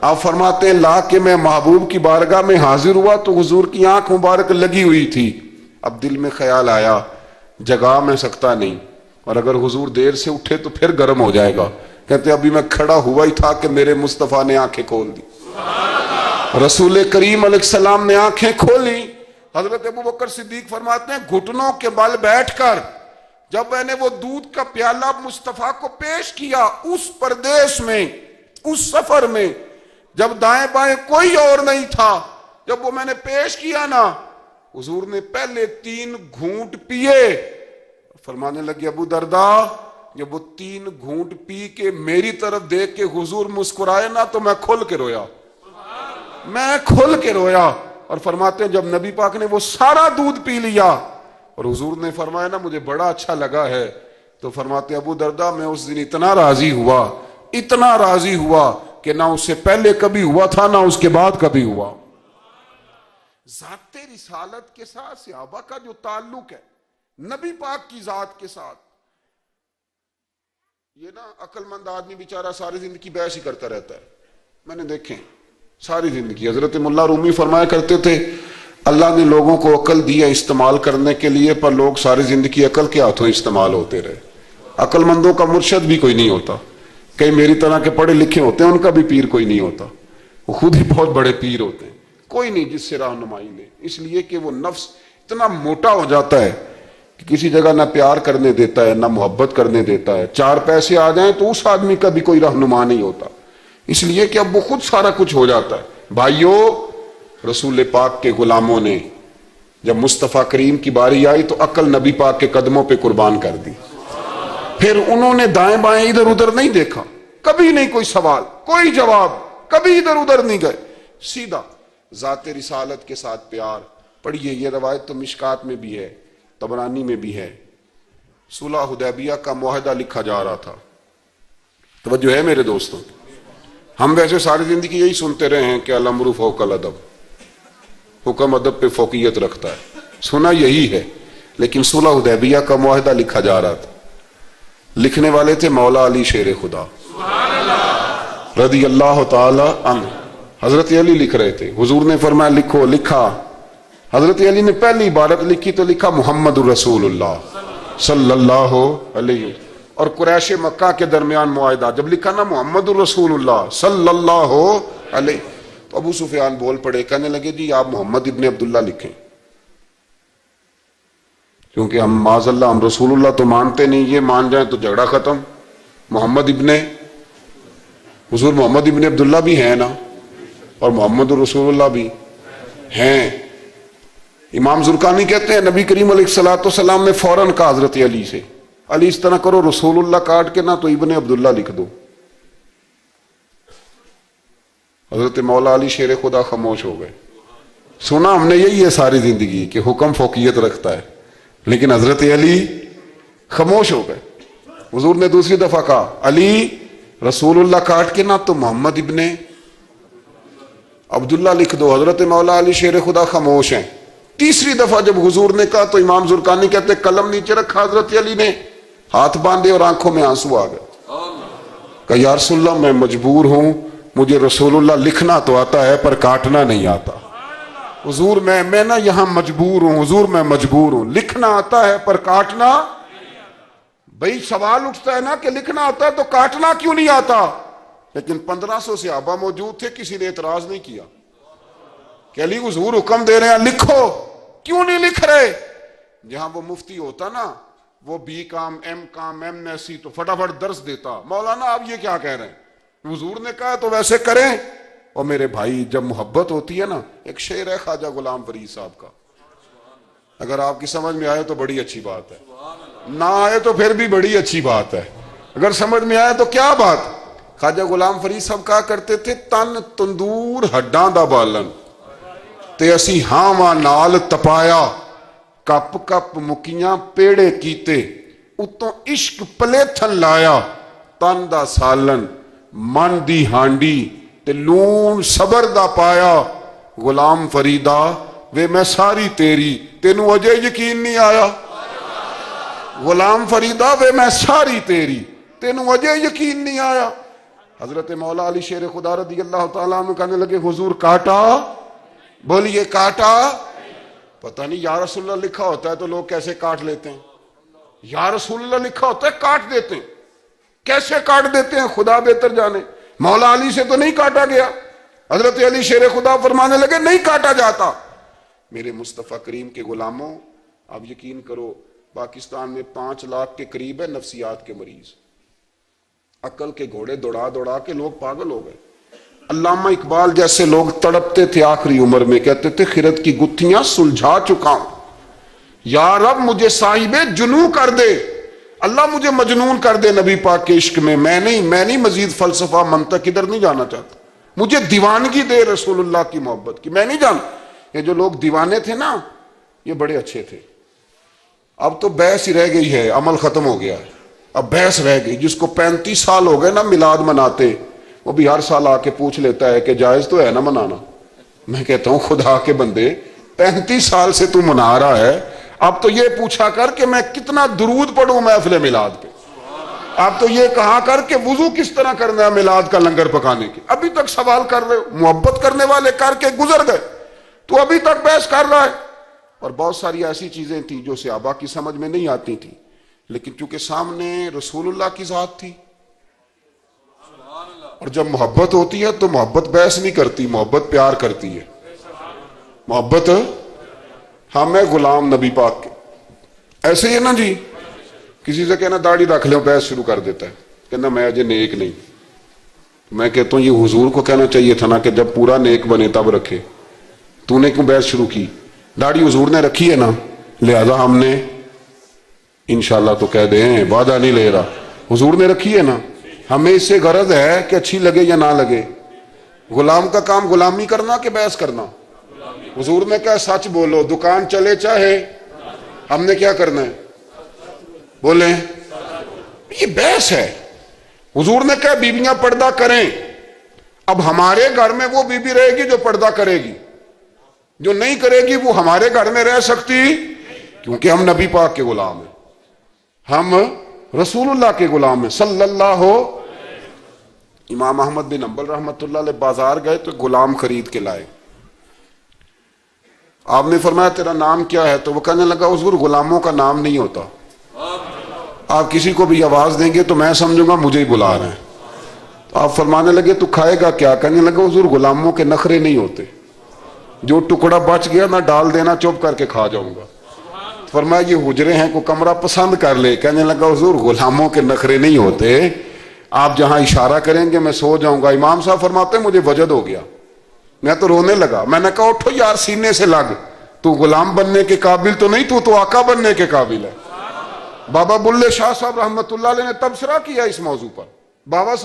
آپ فرماتے ہیں لا کہ میں محبوب کی بارگاہ میں حاضر ہوا تو حضور کی آنکھ مبارک لگی ہوئی تھی، اب دل میں خیال آیا جگا میں سکتا نہیں، اور اگر حضور دیر سے اٹھے تو پھر گرم ہو جائے گا، کہتے ابھی میں کھڑا ہوا ہی تھا کہ میرے مصطفیٰ نے آنکھیں کھول دی، رسول کریم علیہ السلام نے آنکھیں کھولی۔ حضرت ابوبکر صدیق فرماتے ہیں گھٹنوں کے بل بیٹھ کر جب میں نے وہ دودھ کا پیالہ مصطفیٰ کو پیش کیا، اس پردیس میں، اس سفر میں، جب دائیں بائیں کوئی اور نہیں تھا، جب وہ میں نے پیش کیا نا، حضور نے پہلے 3 گھونٹ پیے، فرمانے لگے ابو درداء جب وہ 3 گھونٹ پی کے میری طرف دیکھ کے حضور مسکرائے نا تو میں کھل کے رویا، میں کھل کے رویا۔ اور فرماتے ہیں جب نبی پاک نے وہ سارا دودھ پی لیا اور حضور نے فرمایا نا مجھے بڑا اچھا لگا ہے، تو فرماتے ہیں ابو درداء میں اس دن اتنا راضی ہوا، اتنا راضی ہوا کہ نہ اس سے پہلے کبھی ہوا تھا نہ اس کے بعد کبھی ہوا۔ ذات رسالت کے ساتھ صحابہ کا جو تعلق ہے نبی پاک کی ذات کے ساتھ، یہ نا عقل مند آدمی بیچارہ ساری زندگی بحث ہی کرتا رہتا ہے، میں نے دیکھیں ساری زندگی۔ حضرت ملا رومی فرمایا کرتے تھے اللہ نے لوگوں کو عقل دیا استعمال کرنے کے لیے، پر لوگ ساری زندگی عقل کے ہاتھوں استعمال ہوتے رہے۔ عقل مندوں کا مرشد بھی کوئی نہیں ہوتا، کئی میری طرح کے پڑھے لکھے ہوتے ہیں ان کا بھی پیر کوئی نہیں ہوتا، وہ خود ہی بہت بڑے پیر ہوتے ہیں، کوئی نہیں جس سے رہنمائی لے، اس لیے کہ وہ نفس اتنا موٹا ہو جاتا ہے کہ کسی جگہ نہ پیار کرنے دیتا ہے نہ محبت کرنے دیتا ہے، 4 پیسے آ جائیں تو اس آدمی کا بھی کوئی رہنما نہیں ہوتا، اس لیے کہ اب وہ خود سارا کچھ ہو جاتا ہے۔ بھائیوں رسول پاک کے غلاموں نے جب مصطفیٰ کریم کی باری آئی تو عقل نبی پاک کے قدموں پہ قربان کر دی، پھر انہوں نے دائیں بائیں ادھر ادھر نہیں دیکھا، کبھی نہیں کوئی سوال کوئی جواب، کبھی ادھر ادھر نہیں گئے، سیدھا ذات رسالت کے ساتھ پیار۔ پڑھیے یہ روایت تو مشکات میں بھی ہے، طبرانی میں بھی ہے، صلح حدیبیہ کا معاہدہ لکھا جا رہا تھا، توجہ ہے میرے دوستوں، ہم ویسے ساری زندگی یہی سنتے رہے ہیں کہ الامر فوق الادب، حکم ادب پہ فوقیت رکھتا ہے، سنا یہی ہے، لیکن صلح حدیبیہ کا معاہدہ لکھا جا رہا تھا، لکھنے والے تھے مولا علی شیر خدا رضی اللہ تعالی عنہ، حضرت علی لکھ رہے تھے، حضور نے فرمایا لکھو، لکھا، حضرت علی نے پہلی عبارت لکھی تو لکھا محمد الرسول اللہ صلی اللہ علیہ، اور قریش مکہ کے درمیان معاہدہ، جب لکھا نا محمد الرسول اللہ صلی اللہ علیہ، تو ابو سفیان بول پڑے، کہنے لگے جی آپ محمد ابن عبداللہ لکھیں، کیونکہ ہم معاذ اللہ ہم رسول اللہ تو مانتے نہیں، یہ مان جائیں تو جھگڑا ختم، محمد ابن، حضور محمد ابن عبداللہ بھی ہیں نا، اور محمد الرسول اللہ بھی ہیں۔ امام زرقانی کہتے ہیں نبی کریم علیہ السلام نے فوراً کہا حضرت علی سے، علی اس طرح کرو رسول اللہ کاٹ کے نہ تو ابن عبداللہ لکھ دو۔ حضرت مولا علی شیر خدا خاموش ہو گئے، سنا ہم نے یہی ہے ساری زندگی کہ حکم فوقیت رکھتا ہے، لیکن حضرت علی خاموش ہو گئے۔ حضور نے دوسری دفعہ کہا علی رسول اللہ کاٹ کے نہ تو محمد ابن عبداللہ لکھ دو، حضرت مولا علی شیر خدا خاموش ہیں۔ تیسری دفعہ جب حضور نے کہا تو امام زرقانی کہتے قلم نیچے رکھا حضرت علی نے، ہاتھ باندھے اور آنکھوں میں آنسو آ گئے، کہا یا رسول اللہ میں مجبور ہوں، مجھے رسول اللہ لکھنا تو آتا ہے پر کاٹنا نہیں آتا، حضور میں نا یہاں مجبور ہوں، حضور میں مجبور ہوں، لکھنا آتا ہے پر کاٹنا، بھئی سوال اٹھتا ہے نا کہ لکھنا آتا ہے تو کاٹنا کیوں نہیں آتا؟ لیکن 1500 صحابہ موجود تھے، کسی نے اعتراض نہیں کیا کہ علی حضور حکم دے رہے ہیں لکھو، کیوں نہیں لکھ رہے؟ جہاں وہ مفتی ہوتا نا، وہ B Com M S C تو فٹافٹ درس دیتا، مولانا آپ یہ کیا کہہ رہے ہیں، حضور نے کہا تو ویسے کریں۔ اور میرے بھائی جب محبت ہوتی ہے نا، ایک شعر ہے خواجہ غلام فرید صاحب کا، اگر آپ کی سمجھ میں آئے تو بڑی اچھی بات ہے، نہ آئے تو پھر بھی بڑی اچھی بات ہے، اگر سمجھ میں آئے تو کیا بات۔ خواجہ غلام فرید صاحب کہا کرتے تھے تن تندور ہڈاں دا بالن، تے اسی ہاواں نال تپایا کپ کپ مکیاں پیڑے کیتے اتوں عشق پلیتھن لایا تن دا سالن من دی ہانڈی تے لون صبر دا پایا غلام فریدا وے میں ساری تیری تینوں اجے یقین نہیں آیا غلام فریدا وے میں ساری تیری تینوں اجے یقین نہیں آیا حضرت مولا علی شیر خدا رضی اللہ تعالیٰ عنہ کہنے لگے حضور کاٹا بولیے کاٹا پتہ نہیں یا رسول اللہ لکھا ہوتا ہے تو لوگ کیسے کاٹ لیتے ہیں یا رسول اللہ لکھا ہوتا ہے کاٹ دیتے ہیں کیسے کاٹ دیتے ہیں خدا بہتر جانے مولا علی سے تو نہیں کاٹا گیا حضرت علی شیر خدا فرمانے لگے نہیں کاٹا جاتا میرے مصطفیٰ کریم کے غلاموں آپ یقین کرو پاکستان میں 5 لاکھ کے قریب ہے نفسیات کے مریض عقل کے گھوڑے دوڑا دوڑا کے لوگ پاگل ہو گئے علامہ اقبال جیسے لوگ تڑپتے تھے آخری عمر میں کہتے تھے خرد کی گتھیاں سلجھا چکا ہوں یا رب مجھے صاحب جنوں کر دے اللہ مجھے مجنون کر دے نبی پاک کے عشق میں میں نہیں مزید فلسفہ منطق ادھر نہیں جانا چاہتا مجھے دیوانگی دے رسول اللہ کی محبت کی میں نہیں جانا یہ جو لوگ دیوانے تھے نا یہ بڑے اچھے تھے اب تو بحث ہی رہ گئی ہے عمل ختم ہو گیا ہے اب بحث رہ گئی جس کو 35 سال ہو گئے نا میلاد مناتے وہ بھی ہر سال آ کے پوچھ لیتا ہے کہ جائز تو ہے نا منانا میں کہتا ہوں خدا کے بندے 35 سال سے تو منا رہا ہے اب تو یہ پوچھا کر کہ میں کتنا درود پڑھوں محفل میلاد پہ آپ تو یہ کہا کر کہ وضو کس طرح کرنا ہے میلاد کا لنگر پکانے کے ابھی تک سوال کر رہے ہو محبت کرنے والے کر کے گزر گئے تو ابھی تک بحث کر رہا ہے اور بہت ساری ایسی چیزیں تھیں جو صحابہ کی سمجھ میں نہیں آتی تھیں لیکن چونکہ سامنے رسول اللہ کی ذات تھی اور جب محبت ہوتی ہے تو محبت بحث نہیں کرتی محبت پیار کرتی ہے محبت ہاں میں غلام نبی پاک کے ایسے ہی ہے نا جی کسی سے کہنا داڑھی رکھ لیں بحث شروع کر دیتا ہے کہنا میں اجے نیک نہیں میں کہتا ہوں یہ حضور کو کہنا چاہیے تھا نا کہ جب پورا نیک بنے تب رکھے تو نے کیوں بحث شروع کی داڑھی حضور نے رکھی ہے نا لہذا ہم نے انشاءاللہ تو کہہ دیں وعدہ نہیں لے رہا حضور نے رکھی ہے نا ہمیں اس سے غرض ہے کہ اچھی لگے یا نہ لگے غلام کا کام غلامی کرنا کہ بحث کرنا حضور نے کہا سچ بولو دکان چلے چاہے ہم نے کیا کرنا ہے بولیں یہ بحث ہے حضور نے کہا بیویاں پردہ کریں اب ہمارے گھر میں وہ بیوی رہے گی جو پردہ کرے گی جو نہیں کرے گی وہ ہمارے گھر میں رہ سکتی کیونکہ ہم نبی پاک کے غلام ہیں ہم رسول اللہ کے غلام ہیں صلی اللہ ہو امام احمد بن حنبل رحمت اللہ علیہ بازار گئے تو غلام خرید کے لائے آپ نے فرمایا تیرا نام کیا ہے تو وہ کہنے لگا حضور غلاموں کا نام نہیں ہوتا آپ کسی کو بھی آواز دیں گے تو میں سمجھوں گا مجھے ہی بلا رہے ہیں تو آپ فرمانے لگے تو کھائے گا کیا کہنے لگا حضور غلاموں کے نخرے نہیں ہوتے جو ٹکڑا بچ گیا نہ ڈال دینا چپ کر کے کھا جاؤں گا فرمایا یہ حجرے ہیں کو کمرہ پسند کر لے کہنے لگا حضور غلاموں کے نخرے نہیں ہوتے آپ جہاں اشارہ کریں گے میں سو جاؤں گا امام صاحب فرماتے ہیں مجھے وجد ہو گیا میں تو رونے لگا میں نے کہا اٹھو یار سینے سے لگ تو غلام بننے کے قابل تو نہیں تو آقا بننے کے قابل ہے بابا بلے شاہ صاحب رحمت اللہ علیہ نے تبصرہ کیا اس موضوع پر بابا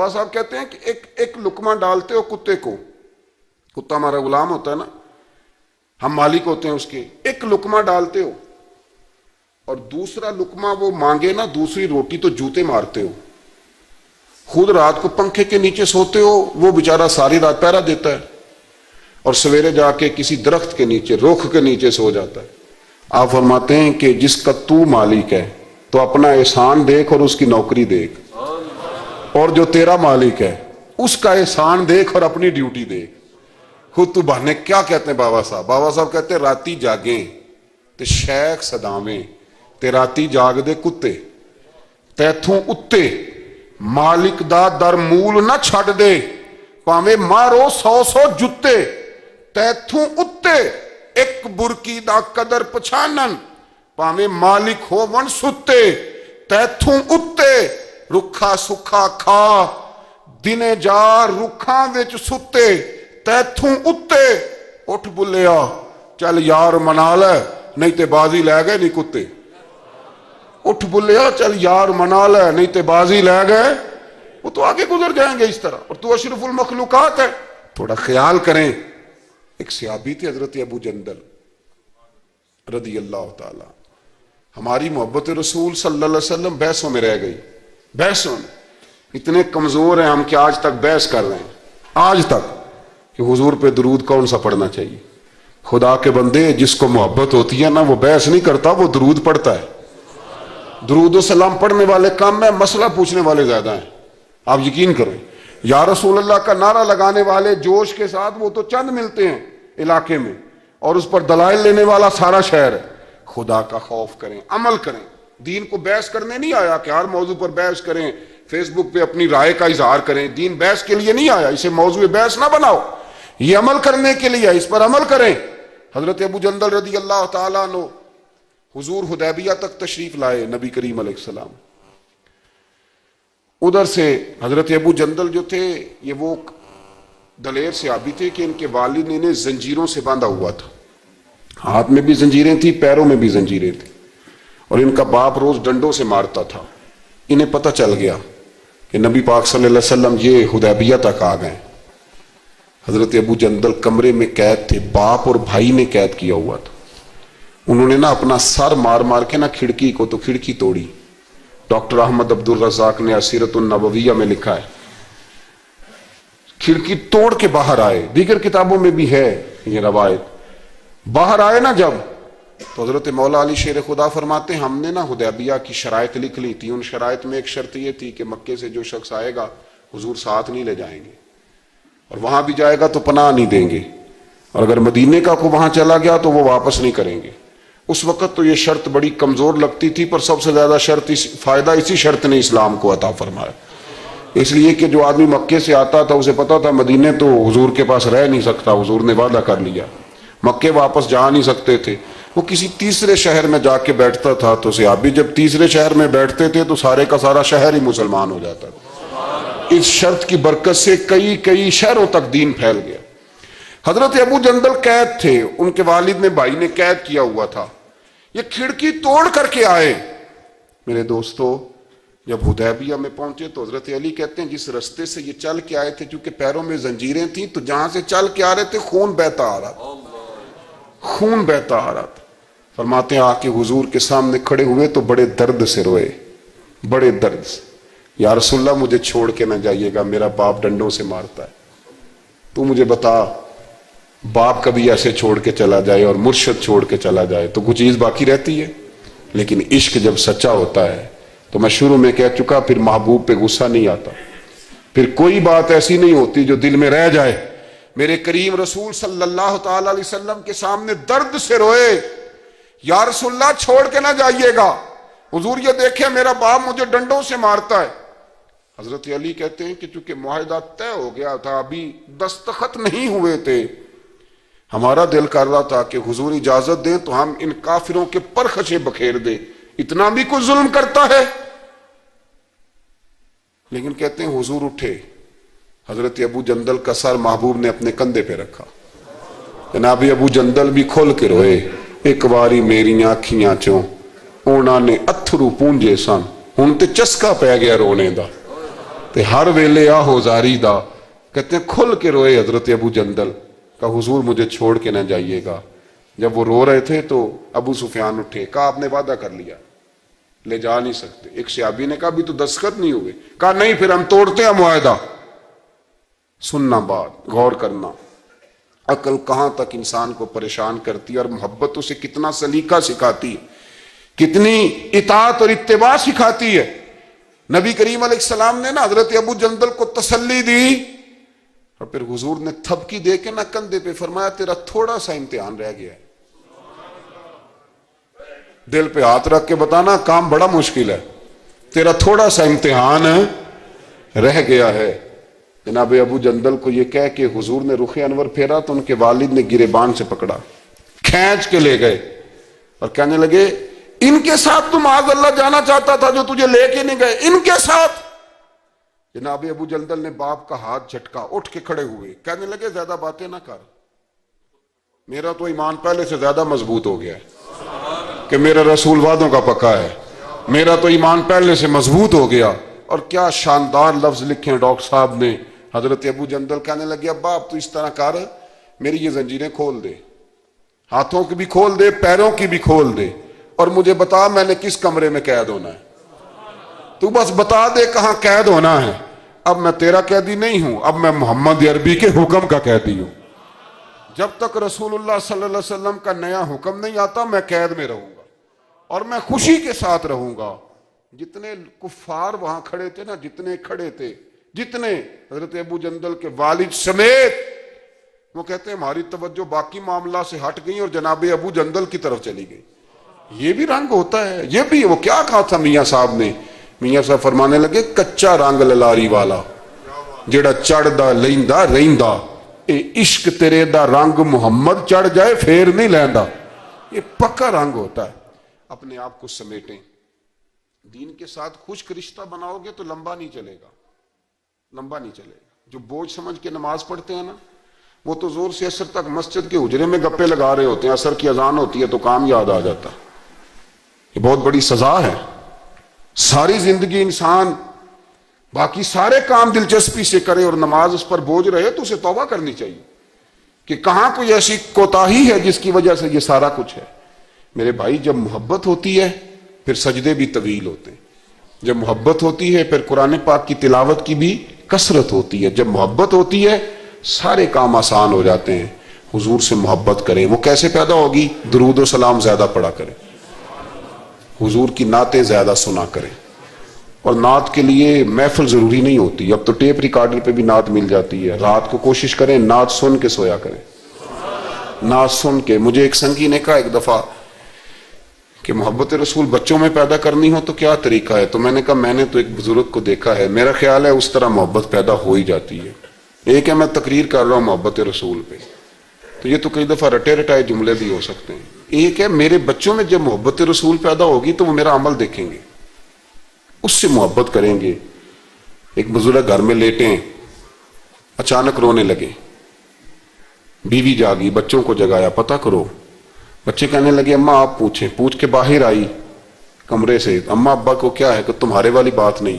صاحب کہتے ہیں کہ ایک لقمہ ڈالتے ہو کتے کو کتا ہمارا غلام ہوتا ہے نا ہم مالک ہوتے ہیں اس کے ایک لقمہ ڈالتے ہو اور دوسرا لقمہ وہ مانگے نا دوسری روٹی تو جوتے مارتے ہو خود رات کو پنکھے کے نیچے سوتے ہو وہ بیچارہ ساری رات پہرا دیتا ہے اور سویرے جا کے کسی درخت کے نیچے رخ کے نیچے سو جاتا ہے آپ فرماتے ہیں کہ جس کا تو مالک ہے تو اپنا احسان دیکھ اور اس کی نوکری دیکھ اور جو تیرا مالک ہے اس کا احسان دیکھ اور اپنی ڈیوٹی دیکھ خود تو بہانے کیا کہتے ہیں بابا صاحب کہتے ہیں راتی جاگیں تے شیخ صداویں تے راتی جاگ دے کتے تیتھوں اتے مالک دا در مول نہ چھڑ دے پاویں مارو 100 جتے تیتھوں اتے ایک برکی دا قدر پچھانن پاویں مالک ہو ون ستے تیتھوں اتے رکھا سکھا کھا دنے جا رکھاں وچ ستے تیتھوں اتے اٹھ بلیا چل یار منا لے نہیں تے بازی لے گئے نہیں کتے اٹھ بلیا چل یار منا لے نہیں تے بازی لے گئے وہ تو آگے گزر جائیں گے اس طرح اور تو اشرف المخلوقات ہے تھوڑا خیال کریں ایک صحابی تھے حضرت ابو جندل رضی اللہ تعالی. ہماری محبت رسول صلی اللہ علیہ وسلم بحثوں میں رہ گئی. بحثوں میں اتنے کمزور ہیں ہم کہ آج تک بحث کر رہے ہیں آج تک کہ حضور پہ درود کون سا پڑھنا چاہیے. خدا کے بندے جس کو محبت ہوتی ہے نا وہ بحث نہیں کرتا, وہ درود پڑھتا ہے. درود و سلام پڑھنے والے کم ہیں, مسئلہ پوچھنے والے زیادہ ہیں. آپ یقین کریں, یا رسول اللہ کا نعرہ لگانے والے جوش کے ساتھ وہ تو چند ملتے ہیں علاقے میں, اور اس پر دلائل لینے والا سارا شہر ہے. خدا کا خوف کریں, عمل کریں. دین کو بحث کرنے نہیں آیا کہ ہر موضوع پر بحث کریں, فیس بک پہ اپنی رائے کا اظہار کریں. دین بحث کے لیے نہیں آیا, اسے موضوع بحث نہ بناؤ, یہ عمل کرنے کے لیے, اس پر عمل کریں. حضرت ابو جندل رضی اللہ تعالیٰ عنہ حضور حدیبیہ تک تشریف لائے نبی کریم علیہ السلام. ادھر سے حضرت ابو جندل جو تھے یہ وہ دلیر صحابی تھے کہ ان کے والد نے انہیں زنجیروں سے باندھا ہوا تھا. ہاتھ میں بھی زنجیریں تھیں, پیروں میں بھی زنجیریں تھیں, اور ان کا باپ روز ڈنڈوں سے مارتا تھا. انہیں پتہ چل گیا کہ نبی پاک صلی اللہ علیہ وسلم یہ حدیبیہ تک آ گئے. حضرت ابو جندل کمرے میں قید تھے, باپ اور بھائی نے قید کیا ہوا تھا. انہوں نے نا اپنا سر مار مار کے نا کھڑکی کو تو کھڑکی توڑی. ڈاکٹر احمد عبد الرزاق نے اسیرۃ النبویہ میں لکھا ہے کھڑکی توڑ کے باہر آئے. دیگر کتابوں میں بھی ہے یہ روایت. باہر آئے نا جب, تو حضرت مولا علی شیر خدا فرماتے ہیں ہم نے نا حدیبیہ کی شرائط لکھ لی تھی. ان شرائط میں ایک شرط یہ تھی کہ مکے سے جو شخص آئے گا حضور ساتھ نہیں لے جائیں گے, اور وہاں بھی جائے گا تو پناہ نہیں دیں گے, اور اگر مدینے کا کو وہاں چلا گیا تو وہ واپس نہیں کریں گے. اس وقت تو یہ شرط بڑی کمزور لگتی تھی, پر سب سے زیادہ فائدہ اسی شرط نے اسلام کو عطا فرمایا. اس لیے کہ جو آدمی مکے سے آتا تھا اسے پتا تھا مدینے تو حضور کے پاس رہ نہیں سکتا, حضور نے وعدہ کر لیا. مکے واپس جا نہیں سکتے تھے, وہ کسی تیسرے شہر میں جا کے بیٹھتا تھا. تو صحابی جب تیسرے شہر میں بیٹھتے تھے تو سارے کا سارا شہر ہی مسلمان ہو جاتا تھا. اس شرط کی برکت سے کئی شہروں تک دین پھیل گیا. حضرت ابو جندل قید تھے, ان کے والد نے بھائی نے قید کیا ہوا تھا. یہ کھڑکی توڑ کر کے آئے. میرے دوستو جب حدیبیہ میں پہنچے تو حضرت علی کہتے ہیں جس رستے سے یہ چل کے آئے تھے, چونکہ پیروں میں زنجیریں تھیں, تو جہاں سے چل کے آ رہے تھے خون بہتا آ رہا تھا, خون بہتا آ رہا تھا. فرماتے ہیں آ کے حضور کے سامنے کھڑے ہوئے تو بڑے درد سے روئے, بڑے درد سے. یا رسول اللہ مجھے چھوڑ کے نہ جائیے گا, میرا باپ ڈنڈوں سے مارتا ہے. تو مجھے بتا, باپ کبھی ایسے چھوڑ کے چلا جائے اور مرشد چھوڑ کے چلا جائے تو کچھ چیز باقی رہتی ہے. لیکن عشق جب سچا ہوتا ہے تو میں شروع میں کہہ چکا, پھر محبوب پہ غصہ نہیں آتا, پھر کوئی بات ایسی نہیں ہوتی جو دل میں رہ جائے. میرے کریم رسول صلی اللہ تعالی علیہ وسلم کے سامنے درد سے روئے, یا رسول اللہ چھوڑ کے نہ جائیے گا, حضور یہ دیکھیں میرا باپ مجھے ڈنڈوں سے مارتا ہے. حضرت علی کہتے ہیں کہ چونکہ معاہدہ طے ہو گیا تھا, ابھی دستخط نہیں ہوئے تھے, ہمارا دل کر رہا تھا کہ حضور اجازت دیں تو ہم ان کافروں کے پرخچے بکھیر دیں, اتنا بھی کوئی ظلم کرتا ہے. لیکن کہتے ہیں حضور اٹھے, حضرت ابو جندل کا سر محبوب نے اپنے کندھے پہ رکھا. جناب ابو جندل بھی کھول کے روئے, ایک باری میری آنکھیاں چوں اونا نے اتھرو پونجے سن, ہن تے چسکا پہ گیا رونے دا, تے ہر ویلے آہو زاری دا. کہتے ہیں کھل کے روئے حضرت ابو جندل کہ حضور مجھے چھوڑ کے نہ جائیے گا. جب وہ رو رہے تھے تو ابو سفیان اٹھے, کہا آپ نے وعدہ کر لیا, لے جا نہیں سکتے. ایک صحابی نے کہا بھی تو دستخط نہیں ہوئے. کہا نہیں, پھر ہم توڑتے ہیں معاہدہ. سننا بات, غور کرنا. عقل کہاں تک انسان کو پریشان کرتی ہے, اور محبت اسے کتنا سلیقہ سکھاتی ہے, کتنی اطاعت اور اتباع سکھاتی ہے. نبی کریم علیہ السلام نے نا حضرت ابو جندل کو تسلی دی, اور پھر حضور نے تھپکی دے کے نا کندھے پہ فرمایا تیرا تھوڑا سا امتحان رہ گیا ہے. دل پہ ہاتھ رکھ کے بتانا کام بڑا مشکل ہے, تیرا تھوڑا سا امتحان رہ گیا ہے. جناب ابو جندل کو یہ کہہ کہ حضور نے رخ انور پھیرا تو ان کے والد نے گریبان سے پکڑا, کھینچ کے لے گئے, اور کہنے لگے ان کے ساتھ تو معاذ اللہ جانا چاہتا تھا جو تجھے لے کے نہیں گئے, ان کے ساتھ. جناب ابو جندل نے باپ کا ہاتھ جھٹکا, اٹھ کے کھڑے ہوئے, کہنے لگے زیادہ باتیں نہ کر, میرا تو ایمان پہلے سے زیادہ مضبوط ہو گیا ہے کہ میرا رسول وعدوں کا پکا ہے, میرا تو ایمان پہلے سے مضبوط ہو گیا. اور کیا شاندار لفظ لکھے ہیں ڈاکٹر صاحب نے. حضرت ابو جندل کہنے لگے ابا اب تو اس طرح کر, میری یہ زنجیریں کھول دے، ہاتھوں کی بھی کھول دے، پیروں کی بھی کھول دے، اور مجھے بتا میں نے کس کمرے میں قید ہونا ہے، تو بس بتا دے کہاں قید ہونا ہے۔ اب میں تیرا قیدی نہیں ہوں، اب میں محمد عربی کے حکم کا قیدی ہوں۔ جب تک رسول اللہ صلی اللہ علیہ وسلم کا نیا حکم نہیں آتا میں قید میں رہوں گا، اور میں خوشی کے ساتھ رہوں گا۔ جتنے کفار وہاں کھڑے تھے نا، جتنے کھڑے تھے، جتنے، حضرت ابو جندل کے والد سمیت، وہ کہتے ہیں ہماری توجہ باقی معاملہ سے ہٹ گئی اور جناب ابو جندل کی طرف چلی گئی۔ یہ بھی رنگ ہوتا ہے، یہ بھی، وہ کیا کہا تھا میاں صاحب نے؟ میاں صاحب فرمانے لگے کچا رنگ للاری والا جیڑا چڑھ دا لیندا رہندا، اے عشق تیرے دا رنگ محمد چڑھ جائے پھر نہیں لیندا۔ یہ پکا رنگ ہوتا ہے۔ اپنے آپ کو سمیٹیں، دین کے ساتھ خشک رشتہ بناؤ گے تو لمبا نہیں چلے گا، لمبا نہیں چلے گا۔ جو بوجھ سمجھ کے نماز پڑھتے ہیں نا، وہ تو زور سے عصر تک مسجد کے حجرے میں گپے لگا رہے ہوتے ہیں، عصر کی اذان ہوتی ہے تو کام یاد آ جاتا۔ یہ بہت بڑی سزا ہے۔ ساری زندگی انسان باقی سارے کام دلچسپی سے کرے اور نماز اس پر بوجھ رہے تو اسے توبہ کرنی چاہیے کہ کہاں کوئی ایسی کوتاہی ہے جس کی وجہ سے یہ سارا کچھ ہے۔ میرے بھائی، جب محبت ہوتی ہے پھر سجدے بھی طویل ہوتے ہیں، جب محبت ہوتی ہے پھر قرآن پاک کی تلاوت کی بھی کثرت ہوتی ہے، جب محبت ہوتی ہے سارے کام آسان ہو جاتے ہیں۔ حضور سے محبت کریں۔ وہ کیسے پیدا ہوگی؟ درود و سلام زیادہ پڑھا کریں، حضور کی نعتیں زیادہ سنا کریں۔ اور نعت کے لیے محفل ضروری نہیں ہوتی، اب تو ٹیپ ریکارڈر پہ بھی نعت مل جاتی ہے۔ رات کو کوشش کریں نعت سن کے سویا کریں، نعت سن کے۔ مجھے ایک سنگی نے کہا ایک دفعہ کہ محبت رسول بچوں میں پیدا کرنی ہو تو کیا طریقہ ہے؟ تو میں نے کہا میں نے تو ایک بزرگ کو دیکھا ہے، میرا خیال ہے اس طرح محبت پیدا ہو ہی جاتی ہے۔ ایک ہے میں تقریر کر رہا ہوں محبت رسول پہ، تو یہ تو کئی دفعہ رٹے رٹائے جملے بھی ہو سکتے ہیں۔ ایک ہے میرے بچوں میں جب محبت رسول پیدا ہوگی تو وہ میرا عمل دیکھیں گے، اس سے محبت کریں گے۔ ایک بزرگ گھر میں لیٹیں، اچانک رونے لگے، بیوی جاگی، بچوں کو جگایا، پتہ کرو۔ بچے کہنے لگے اماں آپ پوچھیں۔ پوچھ کے باہر آئی کمرے سے، اماں ابا کو کیا ہے؟ کہ تمہارے والی بات نہیں،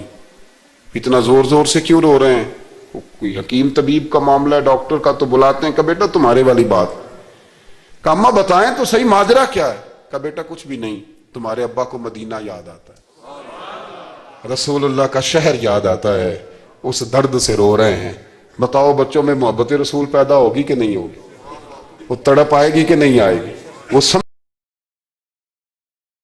اتنا زور زور سے کیوں رو رہے ہیں؟ کوئی حکیم طبیب کا معاملہ ہے، ڈاکٹر کا، تو بلاتے ہیں کہ بیٹا تمہارے والی بات۔ کہ اماں بتائیں تو صحیح ماجرا کیا ہے؟ کہ بیٹا کچھ بھی نہیں، تمہارے ابا کو مدینہ یاد آتا ہے، رسول اللہ کا شہر یاد آتا ہے، اس درد سے رو رہے ہیں۔ بتاؤ بچوں میں محبت رسول پیدا ہوگی کہ نہیں ہوگی؟ وہ تڑپ آئے گی کہ نہیں آئے گی؟ وہ